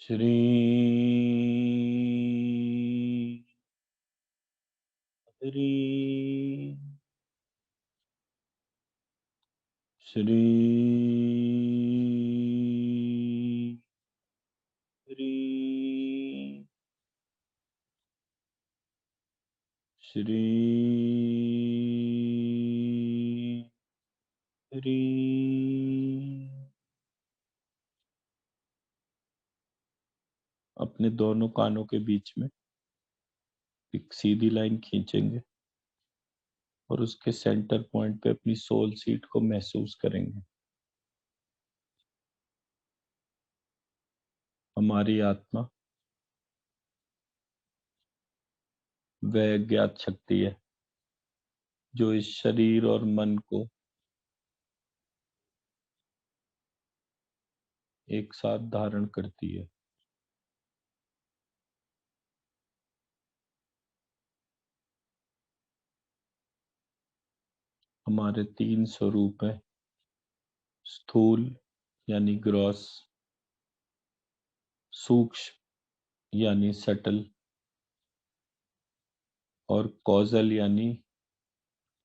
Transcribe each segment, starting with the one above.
श्री हरि श्री हरि श्री हरि। अपने दोनों कानों के बीच में एक सीधी लाइन खींचेंगे और उसके सेंटर पॉइंट पे अपनी सोल सीट को महसूस करेंगे। हमारी आत्मा वह ज्ञात शक्ति है जो इस शरीर और मन को एक साथ धारण करती है। हमारे तीन स्वरूप हैं, स्थूल यानी ग्रॉस, सूक्ष्म यानी सटल और कॉजल यानी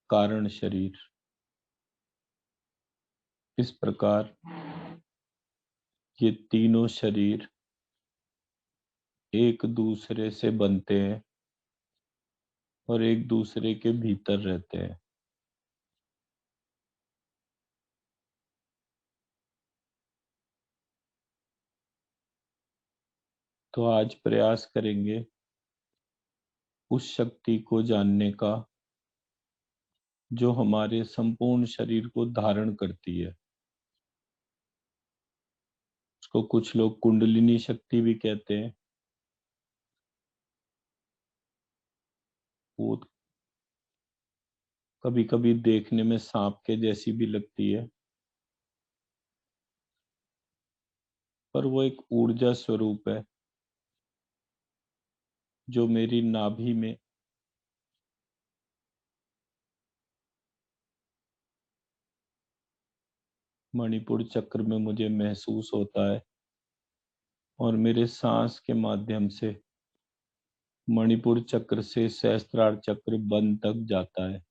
कारण शरीर। इस प्रकार ये तीनों शरीर एक दूसरे से बनते हैं और एक दूसरे के भीतर रहते हैं। तो आज प्रयास करेंगे उस शक्ति को जानने का जो हमारे संपूर्ण शरीर को धारण करती है। उसको कुछ लोग कुंडलिनी शक्ति भी कहते हैं। वो कभी कभी देखने में सांप के जैसी भी लगती है, पर वो एक ऊर्जा स्वरूप है जो मेरी नाभि में मणिपुर चक्र में मुझे महसूस होता है और मेरे सांस के माध्यम से मणिपुर चक्र से सहस्त्रार चक्र बंद तक जाता है।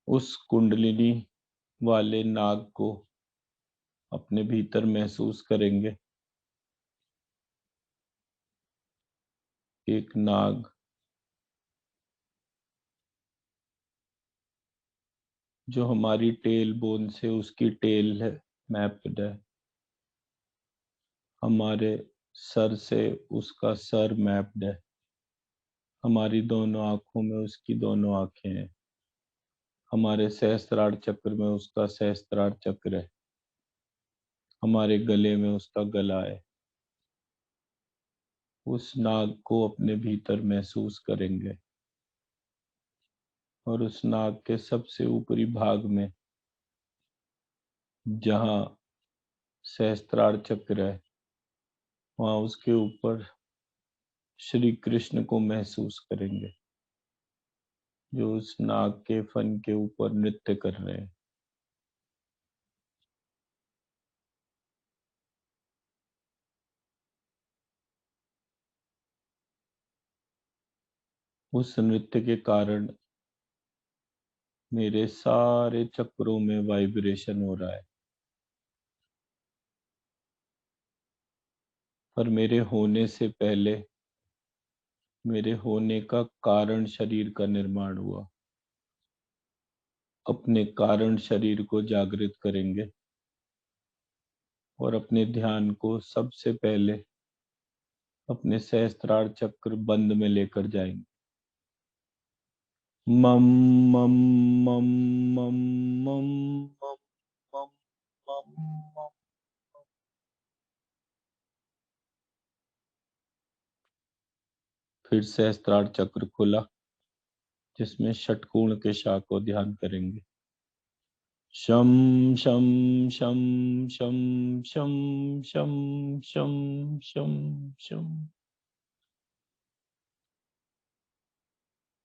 उस कुंडलिनी वाले नाग को अपने भीतर महसूस करेंगे। एक नाग जो हमारी टेल बोन से उसकी टेल है मैप्ड है, हमारे सर से उसका सर मैप्ड है, हमारी दोनों आंखों में उसकी दोनों आंखें हैं, हमारे सहस्त्रार चक्र में उसका सहस्त्रार चक्र है, हमारे गले में उसका गला है। उस नाग को अपने भीतर महसूस करेंगे और उस नाग के सबसे ऊपरी भाग में जहां सहस्त्रार चक्र है, वहां उसके ऊपर श्री कृष्ण को महसूस करेंगे जो उस नाग के फन के ऊपर नृत्य कर रहे हैं। उस नृत्य के कारण मेरे सारे चक्रों में वाइब्रेशन हो रहा है, पर मेरे होने से पहले मेरे होने का कारण शरीर का निर्माण हुआ। अपने कारण शरीर को जागृत करेंगे और अपने ध्यान को सबसे पहले अपने सहस्त्रार चक्र बंद में लेकर जाएंगे। मम मम मम मम मम मम मम मम मम। फिर सहस्त्रार चक्र खुला जिसमें षटकोण के शाख को ध्यान करेंगे। शम शम शम शम शम शम शम शम शम।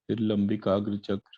फिर लंबिकाग्र चक्र,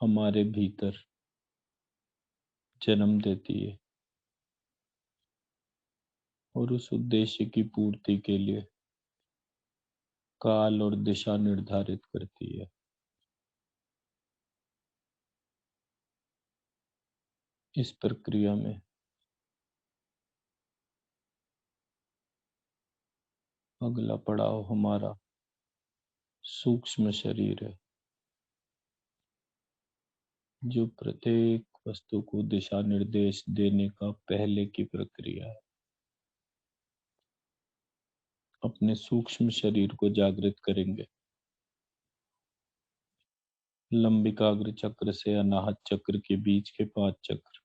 हमारे भीतर जन्म देती है और उस उद्देश्य की पूर्ति के लिए काल और दिशा निर्धारित करती है। इस प्रक्रिया में अगला पड़ाव हमारा सूक्ष्म शरीर है, जो प्रत्येक वस्तु को दिशा निर्देश देने का पहले की प्रक्रिया है। अपने सूक्ष्म शरीर को जागृत करेंगे। लंबिकाग्र चक्र से अनाहत चक्र के बीच के 5 चक्र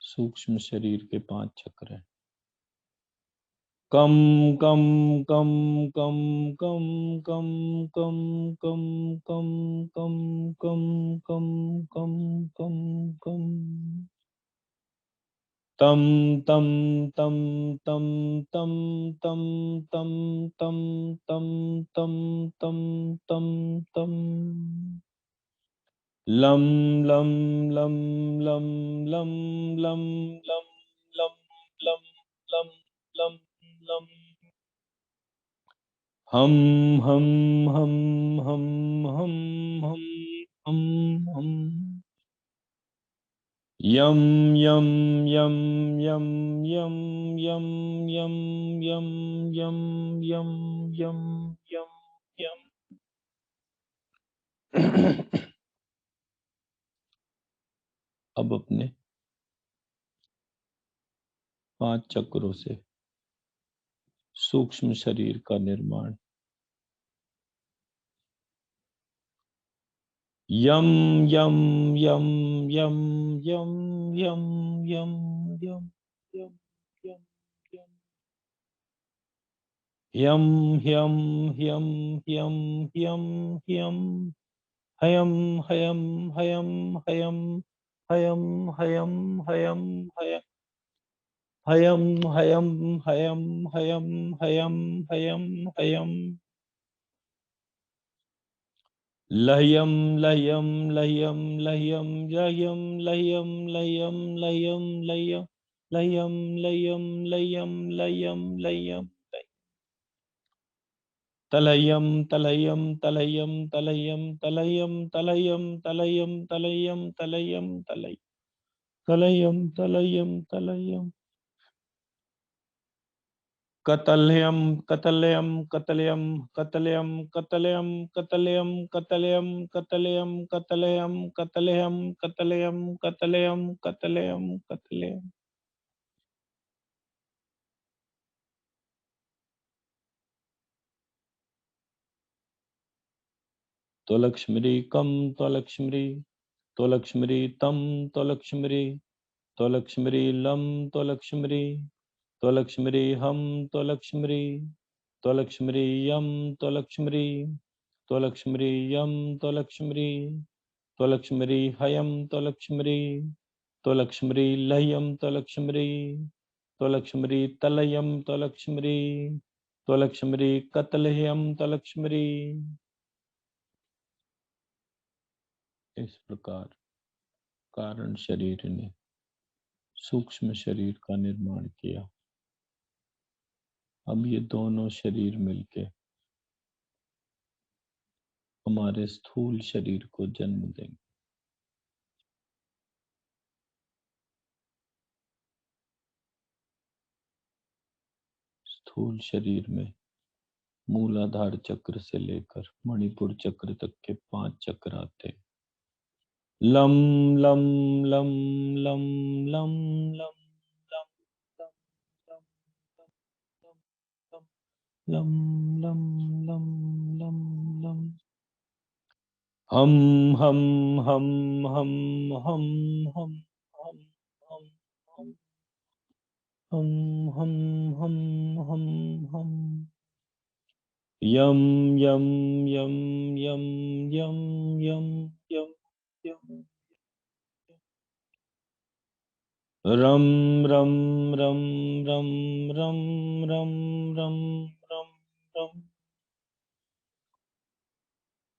सूक्ष्म शरीर के 5 चक्र हैं। कम कम कम कम कम कम कम कम कम कम कम कम कम कम कम तम तम तम तम तम तम तम तम तम तम तम तम तम लं लं लं लं लं लं लं लं लं लं लं लं हम हम हम हम हम हम हम हम यम यम यम यम यम यम यम यम यम यम यम यम यम अब अपने 5 चक्रों से सूक्ष्म शरीर का निर्माण यम यम यम यम यम यम यम यम यम यम यम यम यम यम यम यम हयम हयम हयम हयम हयम हयम हयम हयम हयम हयम हयम हयम हयम हयम लह्यम लह्यम लह्यम लह्यम लह्यम लह्यम लह्यम लह्यम लह्यम लह्यम लह्यम लह्यम लह्यम लह्यम तलयम तलयम तलयम तलयम तलयम तलयम तलयम तलयम तलयम तलय तलयम तलयम तलयम कतलयम कतलयम कतलयम कतलयम कतलयम कतलयम कतलयम कतलयम कतलयम कतलयम कतलयम कतलयम कतलयम कतलयम त्वलक्ष्मी कम त्वलक्ष्मी त्वलक्ष्मी तम त्वलक्ष्मी त्वलक्ष्मी लं त्वलक्ष्मी त्वलक्ष्मी हम त्वलक्ष्मी त्वलक्ष्मी यम त्वलक्ष्मी त्वलक्ष्मी यम त्वलक्ष्मी त्वलक्ष्मी हयम त्वलक्ष्मी त्वलक्ष्मी लह्यम त्वलक्ष्मी त्वलक्ष्मी तलयम त्वलक्ष्मी त्वलक्ष्मी कतलयम त्वलक्ष्मी। इस प्रकार कारण शरीर ने सूक्ष्म शरीर का निर्माण किया। अब ये दोनों शरीर मिलके हमारे स्थूल शरीर को जन्म देंगे। स्थूल शरीर में मूलाधार चक्र से लेकर मणिपुर चक्र तक के 5 चक्र आते हैं। Lump lump lump lump lump lump lump lump lump lump lump lump lump हम हम हम हम हम हम हम हम हम हम हम हम हम हम यम यम यम यम यम यम यम यम रम रम रम रम रम रम रम रम रम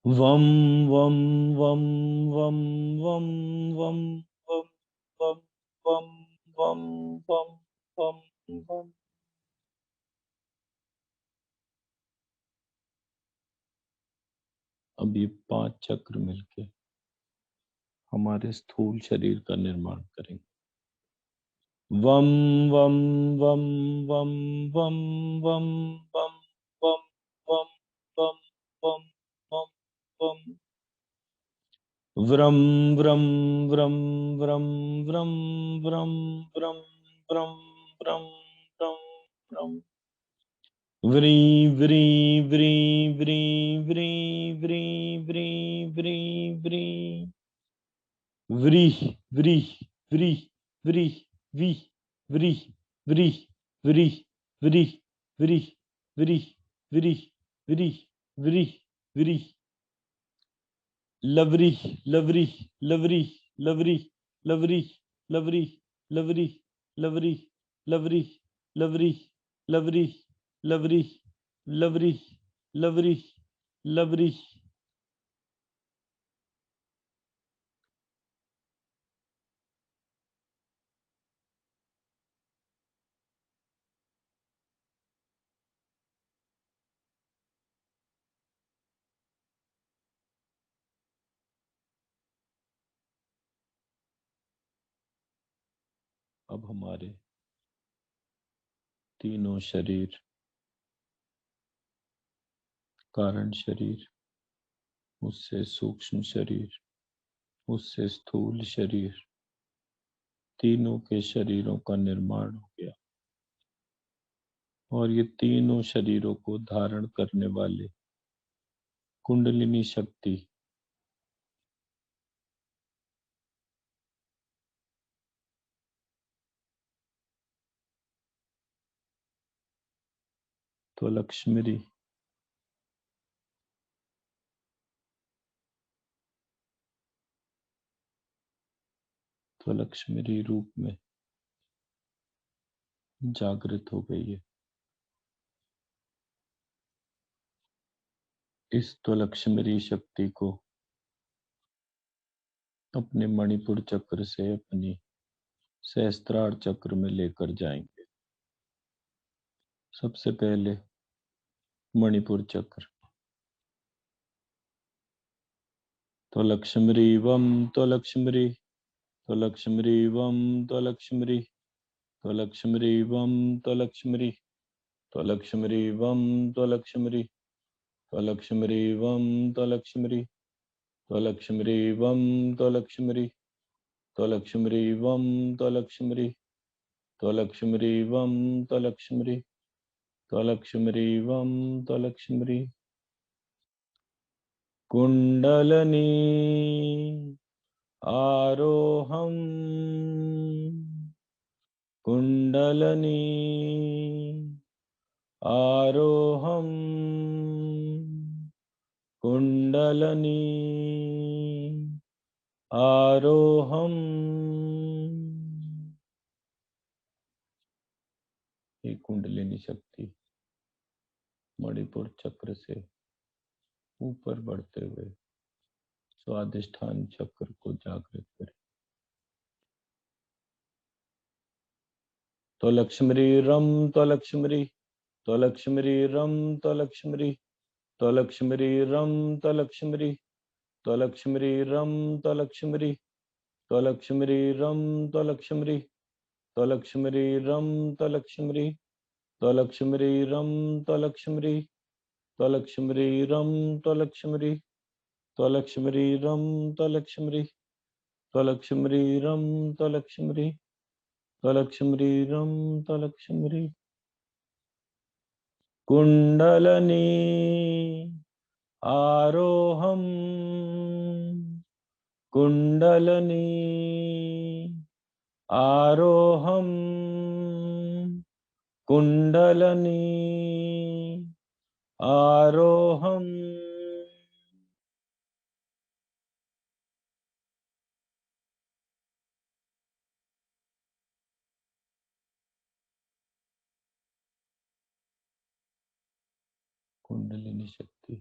वम वम वम वम वम वम वम वम वम वम वम वम वम। अब ये 5 चक्र मिलके हमारे स्थूल शरीर का निर्माण करेंगे। वम वम वम वम वम वम वम वम वम वम वम वम वम। व्रम व्रम व्रम व्रम व्रम व्रम व्रम व्रम व्रम व्रम व्रम। व्री व्री व्री व्री व्री व्री व्री व्री व्री। व्री व्री व्री व्री वी व्री व्री व्री व्री व्री व्री व्री व्री व्री व्री। लवरी लवरी लवरी लवरी लवरी लवरी लवरी लवरी लवरी लवरी लवरी लवरी लवरी लवरी लवरी। अब हमारे तीनों शरीर, कारण शरीर, उससे सूक्ष्म शरीर, उससे स्थूल शरीर, तीनों के शरीरों का निर्माण हो गया। और ये तीनों शरीरों को धारण करने वाले कुंडलिनी शक्ति तो लक्ष्मी तो लक्ष्मी रूप में जागृत हो गई है। इस त्वलक्ष्मी शक्ति को अपने मणिपुर चक्र से अपनी सहस्त्रार चक्र में लेकर जाएंगे। सबसे पहले मणिपुर चक्र। त्वलक्ष्मी वम त्वलक्ष्मी त्वलक्ष्मी वम त्वलक्ष्मी त्वलक्ष्मी वम त्वलक्ष्मी त्वलक्ष्मी वम त्वलक्ष्मी त्वलक्ष्मी वम त्वलक्ष्मी त्वलक्ष्मी वम त्वलक्ष्मी त्वलक्ष्मी वम त्वलक्ष्मी त्वलक्ष्मी वम त्वलक्ष्मी त्वलक्ष्मी वम त्वलक्ष्मी। कुंडलनी आरोहम कुंडलनी आरोहम कुंडलनी आरोहम। ये कुंडलिनी शक्ति मणिपुर चक्र से ऊपर बढ़ते हुए स्वादिष्ठान चक्र को जागृत करे। तो लक्ष्मी रम तो लक्ष्मी तो लक्ष्मी रम तो लक्ष्मी तो लक्ष्मी रम तो लक्ष्मी तो लक्ष्मी रम तो लक्ष्मी तो लक्ष्मी रम तो लक्ष्मी तो लक्ष्मी रम तो लक्ष्मी तो लक्ष्मी रम तो लक्ष्मी तो लक्ष्मी रम तो लक्ष्मी तो लक्ष्मी रम तो लक्ष्मी तो लक्ष्मी रम तो लक्ष्मी तो लक्ष्मी रम तो लक्ष्मी। कुंडलनी आरोहम कुंडलनी आरोहम कुंडलनी आरोहम। कुंडलिनी शक्ति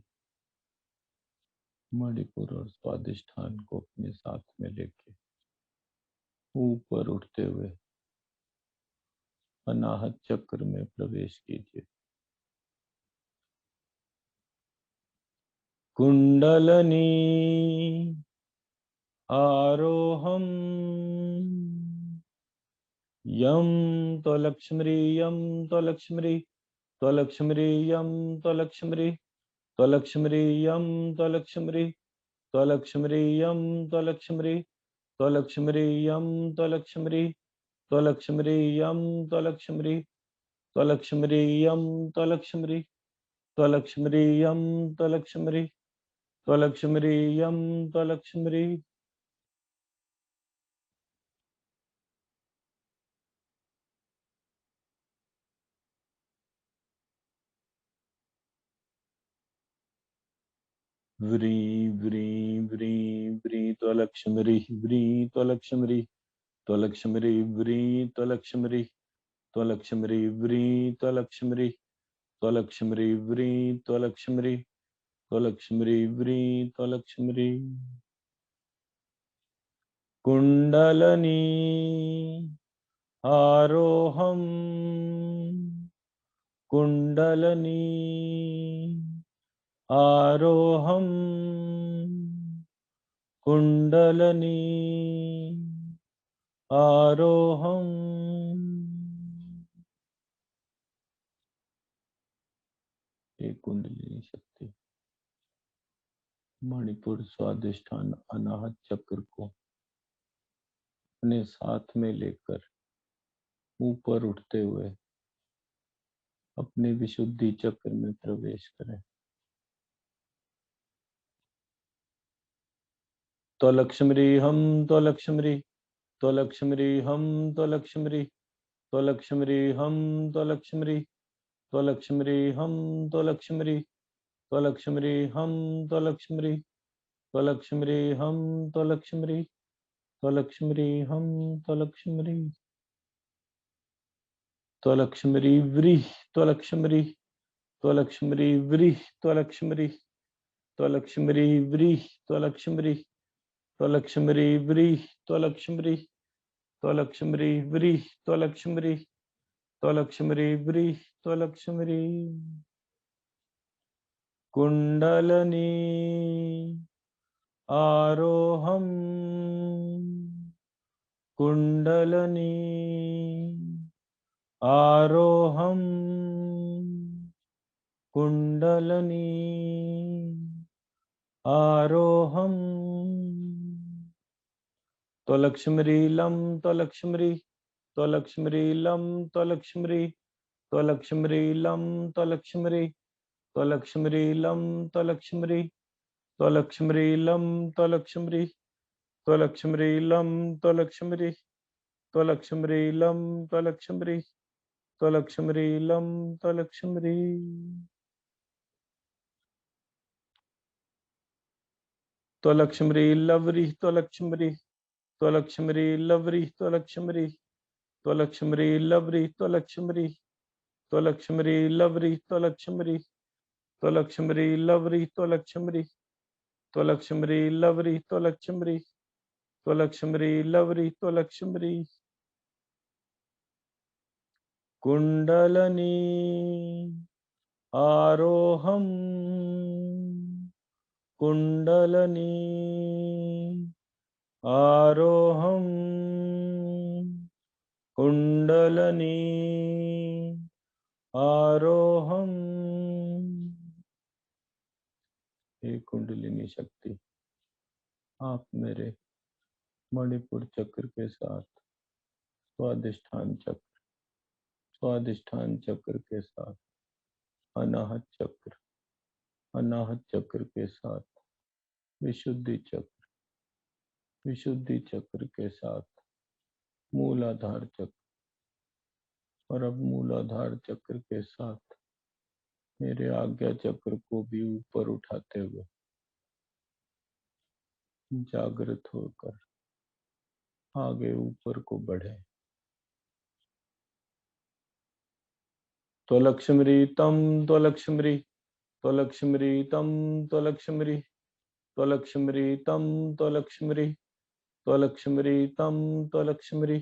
मणिपुर और स्वादिष्ठान को अपने साथ में लेके ऊपर उठते हुए अनाहत चक्र में प्रवेश कीजिए। कुंडलनी आरोहम यम त्वलक्ष्मी यम त्वलक्ष्मी त्वलक्ष्मी यम त्वलक्ष्मी त्वलक्ष्मी यम त्वलक्ष्मी त्वलक्ष्मी यम त्वलक्ष्मी त्वलक्ष्मी यम त्वलक्ष्मी त्वलक्ष्मी यम त्वलक्ष्मी त्वलक्ष्मी यम त्वलक्ष्मी त्वलक्ष्मी यम त्वलक्ष्मी त्वलक्ष्मी यम त्वलक्ष्मी। व्री व्री व्री व्री त्वलक्ष्मी व्री त्वलक्ष्मी त्वलक्ष्मी व्री त्वलक्ष्मी त्वलक्ष्मी व्री त्वलक्ष्मी त्वलक्ष्मी व्री त्वलक्ष्मी त्वलक्ष्मी व्री त्वलक्ष्मी। कुंडलनी आरोहम कुंडलनी आरोहम कुंडलनी आरोहम। एक कुंडलिनी शक्ति मणिपुर स्वादिष्ठान अनाहत चक्र को अपने साथ में लेकर ऊपर उठते हुए अपने विशुद्धि चक्र में प्रवेश करें। त्वलक्ष्मी हम त्वलक्ष्मी त्वलक्ष्मी हम त्वलक्ष्मी त्वलक्ष्मी हम त्वलक्ष्मी त्वलक्ष्मी हम त्वलक्ष्मी त्वलक्ष्मी हम त्वलक्ष्मी त्वलक्ष्मी हम त्वलक्ष्मी त्वलक्ष्मी हम त्वलक्ष्मी। त्वलक्ष्मी व्रीह त्वलक्ष्मी त्वलक्ष्मी व्रीह त्वलक्ष्मी त्वलक्ष्मी व्रीह त्वलक्ष्मी त्वलक्ष्मी व्रीह त्वलक्ष्मी त्वलक्ष्मी व्रीह त्वलक्ष्मी त्वलक्ष्मी व्रीह त्वलक्ष्मी। कुंडलनी आरोहम कुंडलनी आरोहम कुंडलनी आरोहम। त्वलक्ष्मी लम त्वलक्ष्मी त्वलक्ष्मी लम त्वलक्ष्मी त्वलक्ष्मी लम त्वलक्ष्मी त्वलक्ष्मी लम त्वलक्ष्मी त्वलक्ष्मी लम त्वलक्ष्मी त्वलक्ष्मी लम त्वलक्ष्मी त्वलक्ष्मी लम त्वलक्ष्मी त्वलक्ष्मी लम त्वलक्ष्मी। त्वलक्ष्मी लवरी त्वलक्ष्मी त्वलक्ष्मी लवरी त्वलक्ष्मी त्वलक्ष्मी लवरी त्वलक्ष्मी त्वलक्ष्मी लवरी त्वलक्ष्मी त्वलक्ष्मी लवरी त्वलक्ष्मी त्वलक्ष्मी लवरी त्वलक्ष्मी त्वलक्ष्मी लवरी त्वलक्ष्मी। कुंडलनी आरोहम कुंडलनी आरोहम कुंडलनी आरोहम। हे कुंडलिनी शक्ति, आप मेरे मणिपुर चक्र के साथ स्वादिष्ठान चक्र स्वादिष्ठान चक्र के साथ अनाहत चक्र के साथ विशुद्धि चक्र के साथ मूलाधार चक्र और अब मूलाधार चक्र के साथ मेरे आज्ञा चक्र को भी ऊपर उठाते हुए जागृत होकर आगे ऊपर को बढ़े। त्वलक्ष्मी तम त्वलक्ष्मी त्वलक्ष्मी तम त्वलक्ष्मी त्वलक्ष्मीतं त्वलक्ष्मी त्वलक्ष्मीतं त्वलक्ष्मी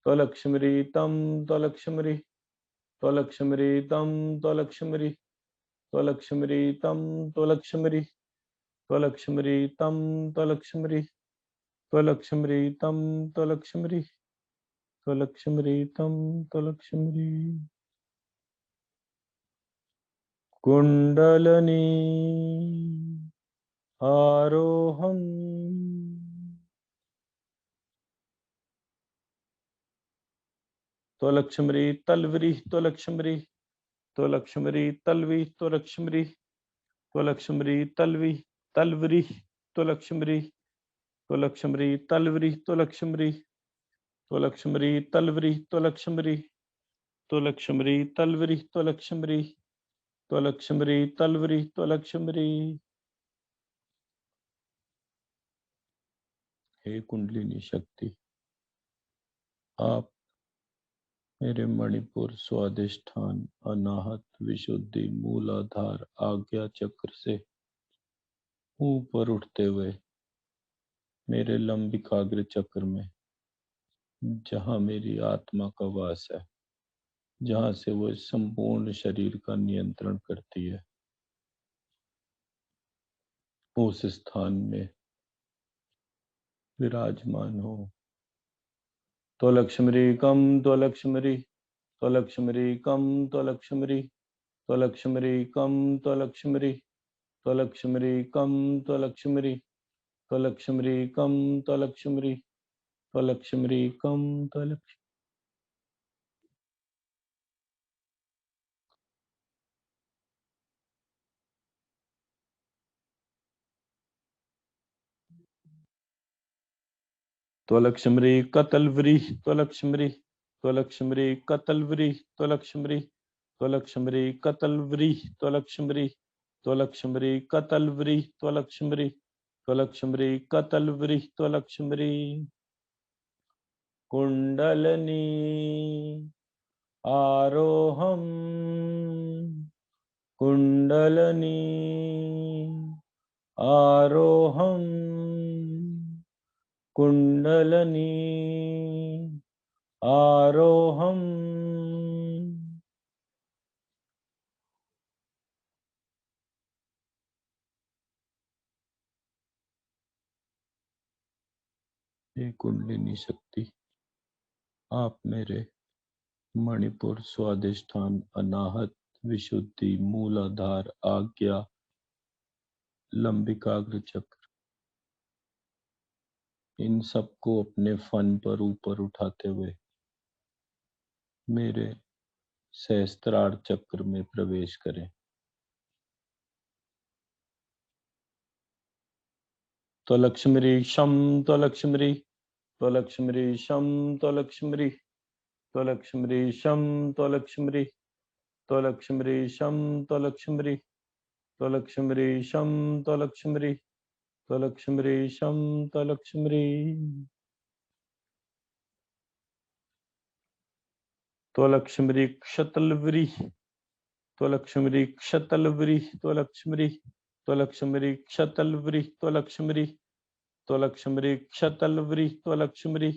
त्वलक्ष्मीतं त्वलक्ष्मी त्वलक्ष्मीतं त्वलक्ष्मी त्वलक्ष्मीतं त्वलक्ष्मी त्वलक्ष्मीतं त्वलक्ष्मी त्वलक्ष्मीतं त्वलक्ष्मी त्वलक्ष्मीतं त्वलक्ष्मी कुंडलनी आरोहम् त्वलक्ष्मी तल्वरी त्वलक्ष्मी त्वलक्ष्मी तल्वी त्वलक्ष्मी त्वलक्ष्मी तल्वी तल्वरी त्वलक्ष्मी त्वलक्ष्मी तल्वरी त्वलक्ष्मी त्वलक्ष्मी तल्वरी त्वलक्ष्मी त्वलक्ष्मी तल्वरी त्वलक्ष्मी त्वलक्ष्मी तल्वरी त्वलक्ष्मी। हे कुंडलिनी शक्ति, आप मेरे मणिपुर स्वादिष्ठान अनाहत विशुद्धि मूलाधार आज्ञा चक्र से ऊपर उठते हुए मेरे लंबिकाग्र चक्र में, जहाँ मेरी आत्मा का वास है, जहाँ से वो संपूर्ण शरीर का नियंत्रण करती है, उस स्थान में विराजमान हो। त्वलक्ष्मी कम त्वलक्ष्मी त्वलक्ष्मी कम त्वलक्ष्मी त्वलक्ष्मी कम त्वलक्ष्मी त्वलक्ष्मी कम त्वलक्ष्मी त्वलक्ष्मी कम त्वलक्ष्मी त्वलक्ष्मी कम त्वलक्ष्मी। त्वलक्ष्मी कतलवरी त्वलक्ष्मी त्वलक्ष्मी कतलवरी त्वलक्ष्मी त्वलक्ष्मी कतलवरी त्वलक्ष्मी त्वलक्ष्मी कतलवरी त्वलक्ष्मी त्वलक्ष्मी कतलवरी त्वलक्ष्मी कुंडलनी आरोहम कुंडलनी आरोहम कुंडलनी आरोहम। ये कुंडलिनी शक्ति, आप मेरे मणिपुर स्वादिष्ठान अनाहत विशुद्धि मूलाधार आज्ञा लंबिकाग्र चक्र, इन सबको अपने फन पर ऊपर उठाते हुए मेरे सहस्त्रार चक्र में प्रवेश करें। त्वलक्ष्मी शम त्वलक्ष्मी त्वलक्ष्मी शम त्वलक्ष्मी त्वलक्ष्मी शम त्वलक्ष्मी त्वलक्ष्मी शम त्वलक्ष्मी त्वलक्ष्मी शम त्वलक्ष्मी त्वलक्ष्मी शम त्वलक्ष्मी त्वलक्ष्मी क्षतलवरी त्वलक्ष्मी क्षतलवरी त्वलक्ष्मी त्वलक्ष्मी क्षतलवरी त्वलक्ष्मी त्वलक्ष्मी क्षतलवरी त्वलक्ष्मी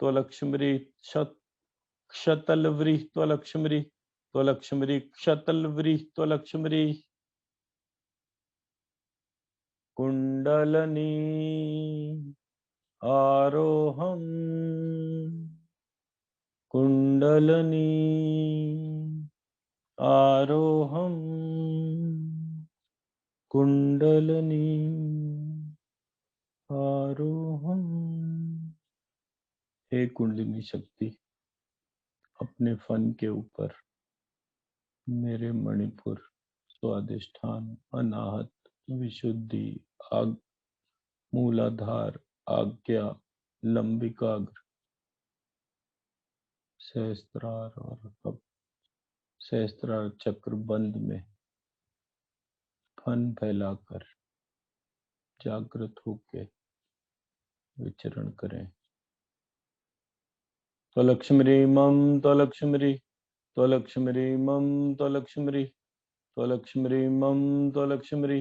त्वलक्ष्मी क्षतलवरी त्वलक्ष्मी त्वलक्ष्मी क्षतलवरी त्वलक्ष्मी कुंडलनी आरोहम कुंडलनी आरोहम कुंडलनी आरोहम। हे कुंडलिनी शक्ति, अपने फन के ऊपर मेरे मणिपुर स्वादिष्ठान अनाहत विशुद्धि आग मूलाधार आज्ञा लंबिकाग्र सहस्त्रार और अब सहस्त्रार चक्र बंद में फन फैलाकर जागृत होके विचरण करें। त्वलक्ष्मी मम त्वलक्ष्मी त्वलक्ष्मी मम त्वलक्ष्मी त्वलक्ष्मी मम त्वलक्ष्मी